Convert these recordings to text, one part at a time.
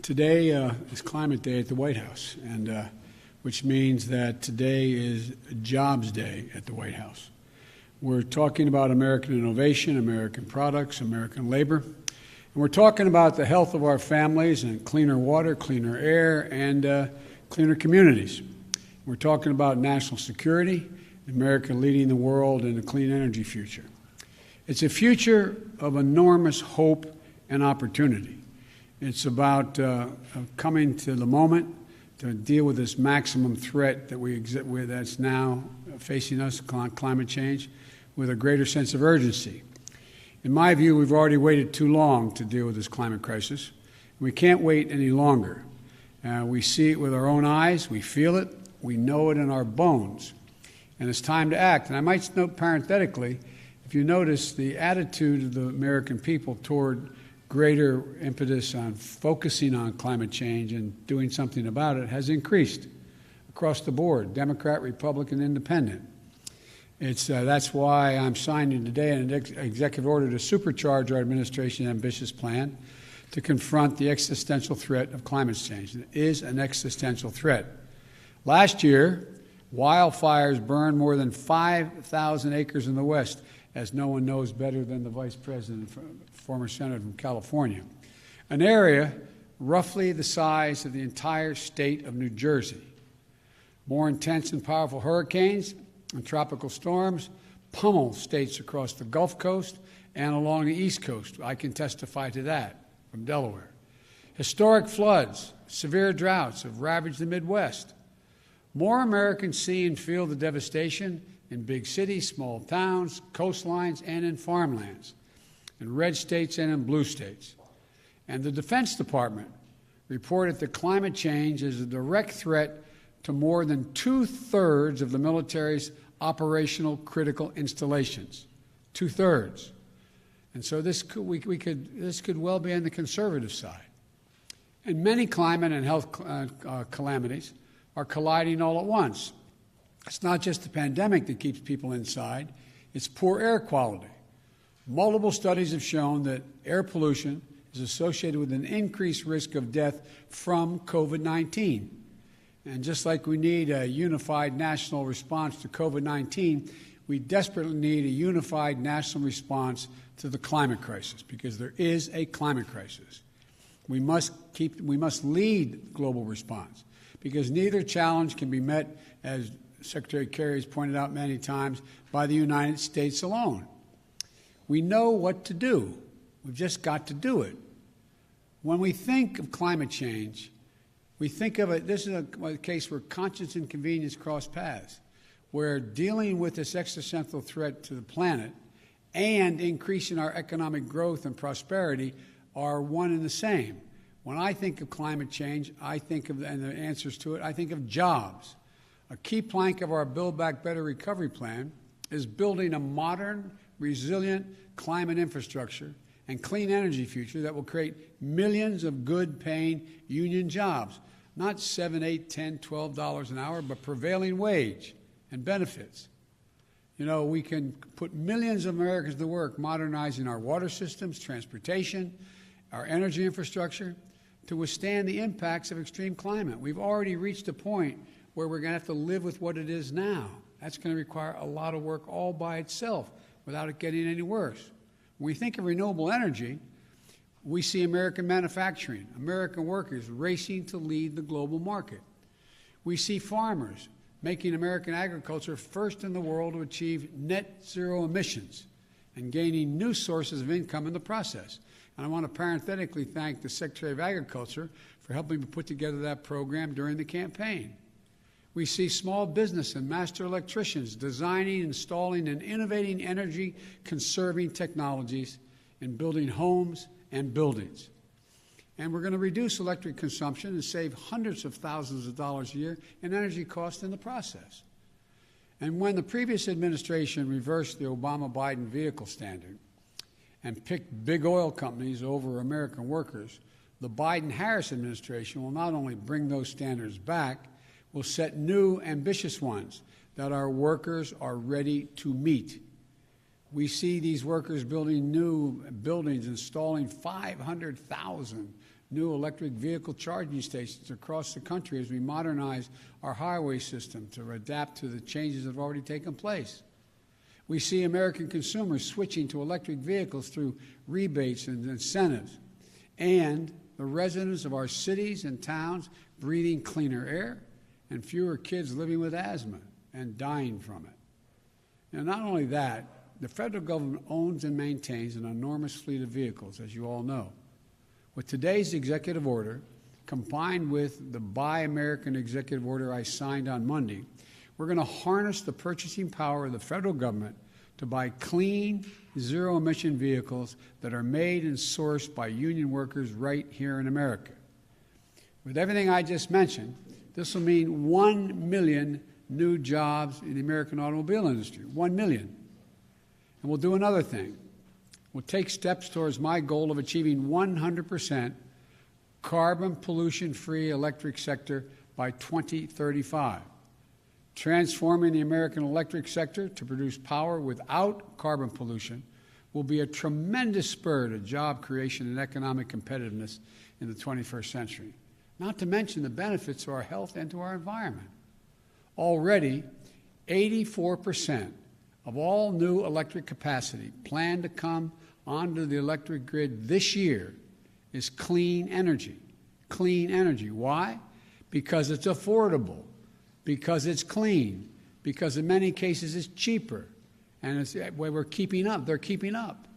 Today is Climate Day at the White House, and which means that today is Jobs Day at the White House. We're talking about American innovation, American products, American labor, and we're talking about the health of our families and cleaner water, cleaner air, and cleaner communities. We're talking about national security, America leading the world in a clean energy future. It's a future of enormous hope and opportunity. It's about coming to the moment to deal with this maximum threat that that's now facing us, climate change, with a greater sense of urgency. In my view, we've already waited too long to deal with this climate crisis. We can't wait any longer. We see it with our own eyes, we feel it, we know it in our bones, and it's time to act. And I might note parenthetically, if you notice, the attitude of the American people toward greater impetus on focusing on climate change and doing something about it has increased across the board, Democrat, Republican, Independent. That's why I'm signing today an executive order to supercharge our administration's ambitious plan to confront the existential threat of climate change. It is an existential threat. Last year, wildfires burned more than 5,000 acres in the West, as no one knows better than the Vice President, former Senator from California, an area roughly the size of the entire state of New Jersey. More intense and powerful hurricanes and tropical storms pummel states across the Gulf Coast and along the East Coast. I can testify to that from Delaware. Historic floods, severe droughts have ravaged the Midwest. More Americans see and feel the devastation in big cities, small towns, coastlines, and in farmlands, in red states and in blue states. And the Defense Department reported that climate change is a direct threat to more than two-thirds of the military's operational critical installations. Two-thirds. And so this could well be on the conservative side. And many climate and health calamities are colliding all at once. It's not just the pandemic that keeps people inside, it's poor air quality. Multiple studies have shown that air pollution is associated with an increased risk of death from COVID-19. And just like we need a unified national response to COVID-19, we desperately need a unified national response to the climate crisis, because there is a climate crisis. We must lead global response, because neither challenge can be met, as Secretary Kerry has pointed out many times, by the United States alone. We know what to do. We've just got to do it. When we think of climate change, we think of it, this is a case where conscience and convenience cross paths, where dealing with this existential threat to the planet and increasing our economic growth and prosperity are one and the same. When I think of climate change, and the answers to it, I think of jobs. A key plank of our Build Back Better recovery plan is building a modern, resilient climate infrastructure and clean energy future that will create millions of good-paying union jobs, not $7, $8, $10, $12 an hour, but prevailing wage and benefits. You know, we can put millions of Americans to work modernizing our water systems, transportation, our energy infrastructure to withstand the impacts of extreme climate. We've already reached a point where we're going to have to live with what it is now. That's going to require a lot of work all by itself without it getting any worse. When we think of renewable energy, we see American manufacturing, American workers racing to lead the global market. We see farmers making American agriculture first in the world to achieve net zero emissions and gaining new sources of income in the process. And I want to parenthetically thank the Secretary of Agriculture for helping me put together that program during the campaign. We see small business and master electricians designing, installing, and innovating energy-conserving technologies in building homes and buildings. And we're going to reduce electric consumption and save hundreds of thousands of dollars a year in energy costs in the process. And when the previous administration reversed the Obama-Biden vehicle standard and picked big oil companies over American workers, the Biden-Harris administration will not only bring those standards back, will set new, ambitious ones that our workers are ready to meet. We see these workers building new buildings, installing 500,000 new electric vehicle charging stations across the country as we modernize our highway system to adapt to the changes that have already taken place. We see American consumers switching to electric vehicles through rebates and incentives, and the residents of our cities and towns breathing cleaner air and fewer kids living with asthma and dying from it. Now, not only that, the federal government owns and maintains an enormous fleet of vehicles, as you all know. With today's executive order, combined with the Buy American executive order I signed on Monday, we're going to harness the purchasing power of the federal government to buy clean, zero-emission vehicles that are made and sourced by union workers right here in America. With everything I just mentioned, this will mean 1 million new jobs in the American automobile industry, 1 million. And we'll do another thing. We'll take steps towards my goal of achieving 100% carbon pollution-free electric sector by 2035, transforming the American electric sector to produce power without carbon pollution will be a tremendous spur to job creation and economic competitiveness in the 21st century, not to mention the benefits to our health and to our environment. Already, 84% of all new electric capacity planned to come onto the electric grid this year is clean energy. Clean energy. Why? Because it's affordable, because it's clean, because in many cases it's cheaper, and it's where we're keeping up. They're keeping up.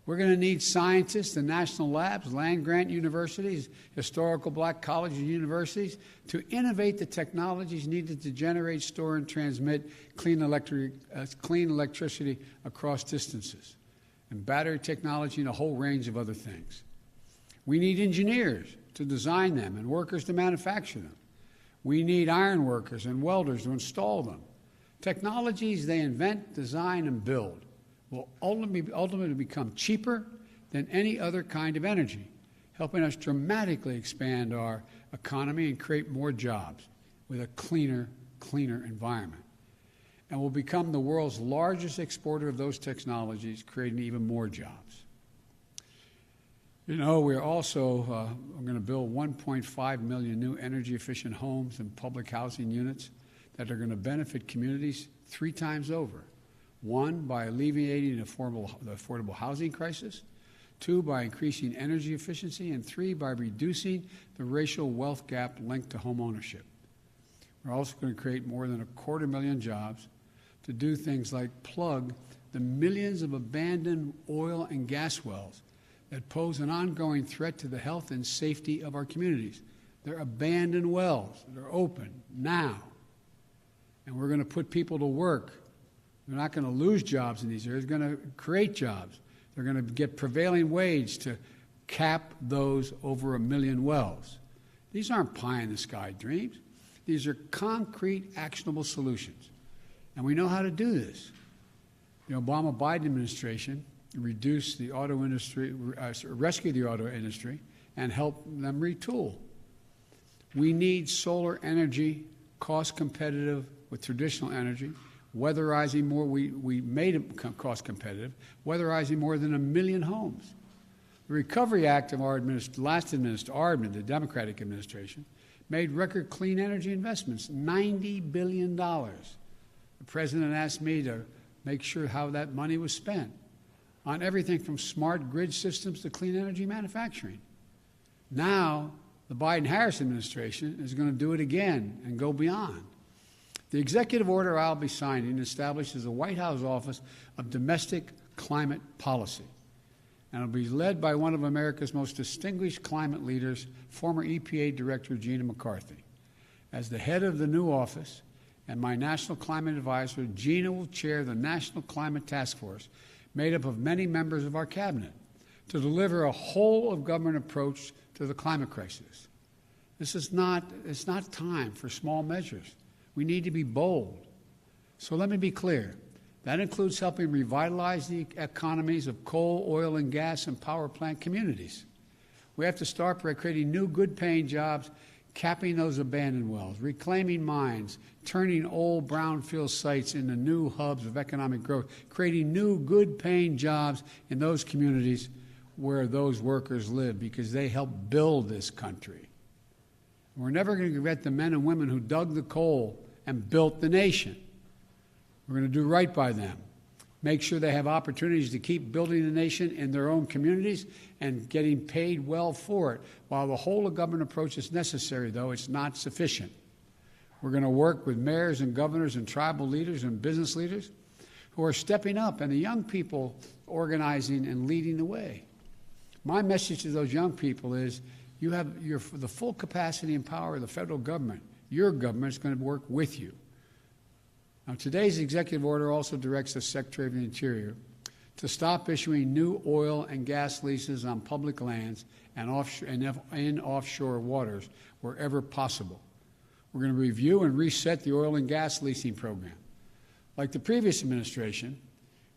We're going to need scientists and national labs, land-grant universities, historical black colleges and universities to innovate the technologies needed to generate, store, and transmit clean electricity across distances, and battery technology and a whole range of other things. We need engineers to design them and workers to manufacture them. We need iron workers and welders to install them. Technologies they invent, design, and build will ultimately become cheaper than any other kind of energy, helping us dramatically expand our economy and create more jobs with a cleaner environment. And we'll become the world's largest exporter of those technologies, creating even more jobs. You know, we're also going to build 1.5 million new energy-efficient homes and public housing units that are going to benefit communities 3 times over. 1, by alleviating the affordable housing crisis. 2, by increasing energy efficiency. And 3, by reducing the racial wealth gap linked to home ownership. We're also going to create more than 250,000 jobs to do things like plug the millions of abandoned oil and gas wells that pose an ongoing threat to the health and safety of our communities. They're abandoned wells that are open now. And we're going to put people to work. They're not going to lose jobs in these areas. They're going to create jobs. They're going to get prevailing wage to cap those over 1 million wells. These aren't pie-in-the-sky dreams. These are concrete, actionable solutions. And we know how to do this. The Obama-Biden administration reduced the auto industry, rescued the auto industry, and helped them retool. We need solar energy, cost competitive with traditional energy, weatherizing more. We made it cost competitive, weatherizing more than 1 million homes. The Recovery Act of our the Democratic administration, made record clean energy investments, $90 billion. The president asked me to make sure how that money was spent on everything from smart grid systems to clean energy manufacturing. Now, the Biden-Harris administration is going to do it again and go beyond. The executive order I'll be signing establishes the White House Office of Domestic Climate Policy, and it'll be led by one of America's most distinguished climate leaders, former EPA Director Gina McCarthy. As the head of the new office and my national climate advisor, Gina will chair the National Climate Task Force, made up of many members of our cabinet, to deliver a whole-of-government approach to the climate crisis. It's not time for small measures. We need to be bold. So let me be clear. That includes helping revitalize the economies of coal, oil, and gas and power plant communities. We have to start by creating new good-paying jobs, capping those abandoned wells, reclaiming mines, turning old brownfield sites into new hubs of economic growth, creating new good-paying jobs in those communities where those workers live because they helped build this country. We're never going to forget the men and women who dug the coal and built the nation. We're going to do right by them. Make sure they have opportunities to keep building the nation in their own communities and getting paid well for it. While the whole of government approach is necessary, though, it's not sufficient. We're going to work with mayors and governors and tribal leaders and business leaders who are stepping up and the young people organizing and leading the way. My message to those young people is you have the full capacity and power of the federal government. Your government is going to work with you. Now, today's executive order also directs the Secretary of the Interior to stop issuing new oil and gas leases on public lands and in offshore waters wherever possible. We're going to review and reset the oil and gas leasing program. Like the previous administration,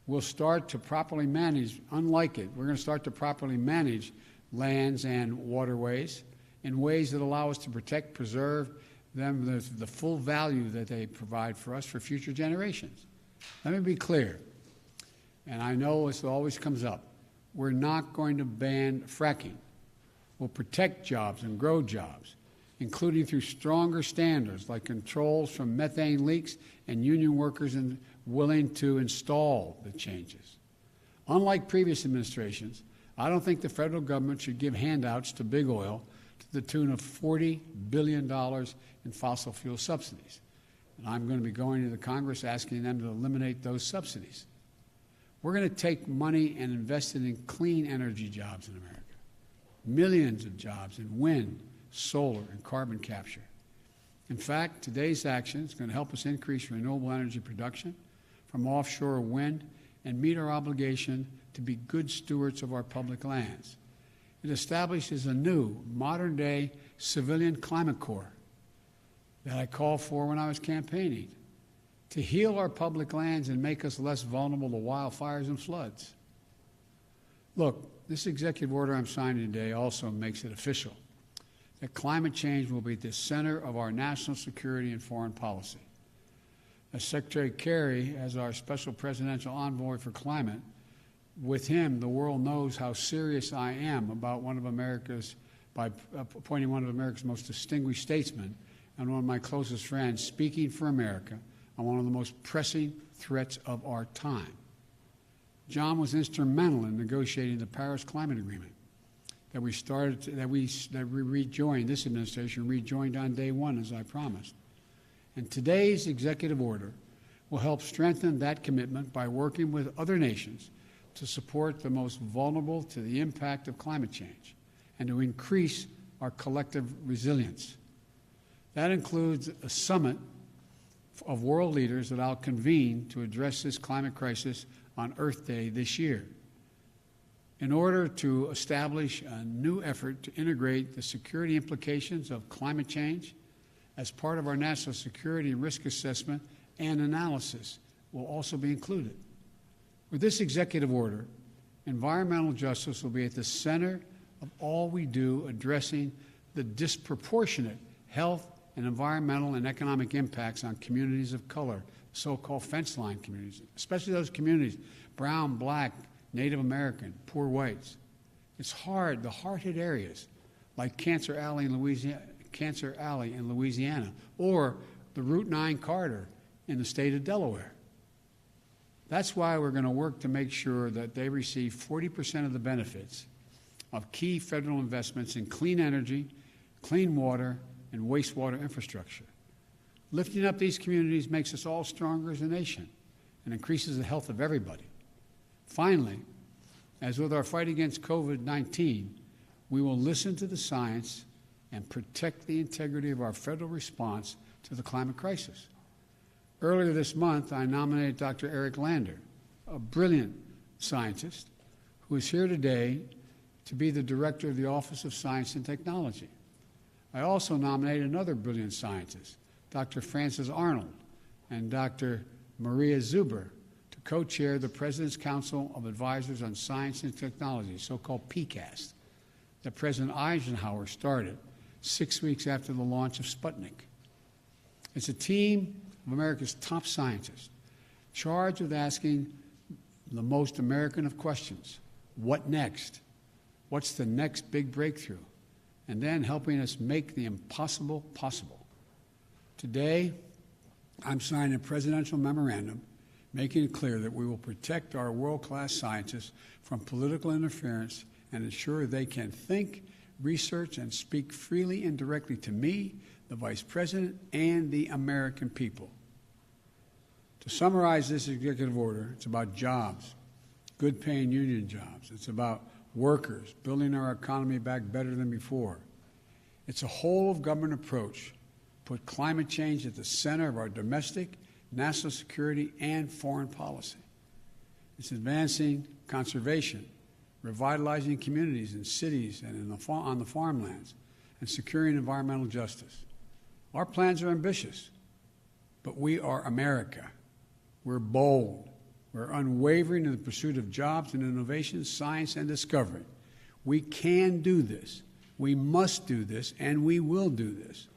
we'll start to properly manage, unlike it, we're going to start to properly manage lands and waterways in ways that allow us to protect, preserve them, the full value that they provide for us for future generations. Let me be clear, and I know this always comes up, we're not going to ban fracking. We'll protect jobs and grow jobs, including through stronger standards like controls from methane leaks and union workers willing to install the changes. Unlike previous administrations, I don't think the federal government should give handouts to big oil to the tune of $40 billion in fossil fuel subsidies. And I'm going to be going to the Congress asking them to eliminate those subsidies. We're going to take money and invest it in clean energy jobs in America. Millions of jobs in wind, solar, and carbon capture. In fact, today's action is going to help us increase renewable energy production from offshore wind and meet our obligation to be good stewards of our public lands. It establishes a new, modern-day civilian climate corps that I called for when I was campaigning to heal our public lands and make us less vulnerable to wildfires and floods. Look, this executive order I'm signing today also makes it official that climate change will be at the center of our national security and foreign policy. As Secretary Kerry, as our special presidential envoy for climate, with him, the world knows how serious I am about by appointing one of America's most distinguished statesmen and one of my closest friends speaking for America on one of the most pressing threats of our time. John was instrumental in negotiating the Paris Climate Agreement that we rejoined, this administration rejoined on day one, as I promised. And today's executive order will help strengthen that commitment by working with other nations to support the most vulnerable to the impact of climate change and to increase our collective resilience. That includes a summit of world leaders that I'll convene to address this climate crisis on Earth Day this year, in order to establish a new effort to integrate the security implications of climate change as part of our national security and risk assessment and analysis will also be included. With this executive order, environmental justice will be at the center of all we do addressing the disproportionate health and environmental and economic impacts on communities of color, so-called fence line communities, especially those communities, brown, black, Native American, poor whites. It's hard, the hard-hit areas like Cancer Alley in Louisiana, or the Route 9 corridor in the state of Delaware. That's why we're going to work to make sure that they receive 40% of the benefits of key federal investments in clean energy, clean water, and wastewater infrastructure. Lifting up these communities makes us all stronger as a nation and increases the health of everybody. Finally, as with our fight against COVID-19, we will listen to the science and protect the integrity of our federal response to the climate crisis. Earlier this month, I nominated Dr. Eric Lander, a brilliant scientist who is here today to be the director of the Office of Science and Technology. I also nominated another brilliant scientist, Dr. Frances Arnold and Dr. Maria Zuber, to co-chair the President's Council of Advisors on Science and Technology, so-called PCAST, that President Eisenhower started 6 weeks after the launch of Sputnik. It's a team of America's top scientists charged with asking the most American of questions: what next? What's the next big breakthrough? And then helping us make the impossible possible. Today, I'm signing a presidential memorandum making it clear that we will protect our world-class scientists from political interference and ensure they can think, research, and speak freely and directly to me, the Vice President, and the American people. To summarize this executive order, it's about jobs, good-paying union jobs. It's about workers, building our economy back better than before. It's a whole-of-government approach. Put climate change at the center of our domestic, national security, and foreign policy. It's advancing conservation, revitalizing communities in cities and on the farmlands, and securing environmental justice. Our plans are ambitious, but we are America. We're bold. We're unwavering in the pursuit of jobs and innovation, science and discovery. We can do this. We must do this, and we will do this.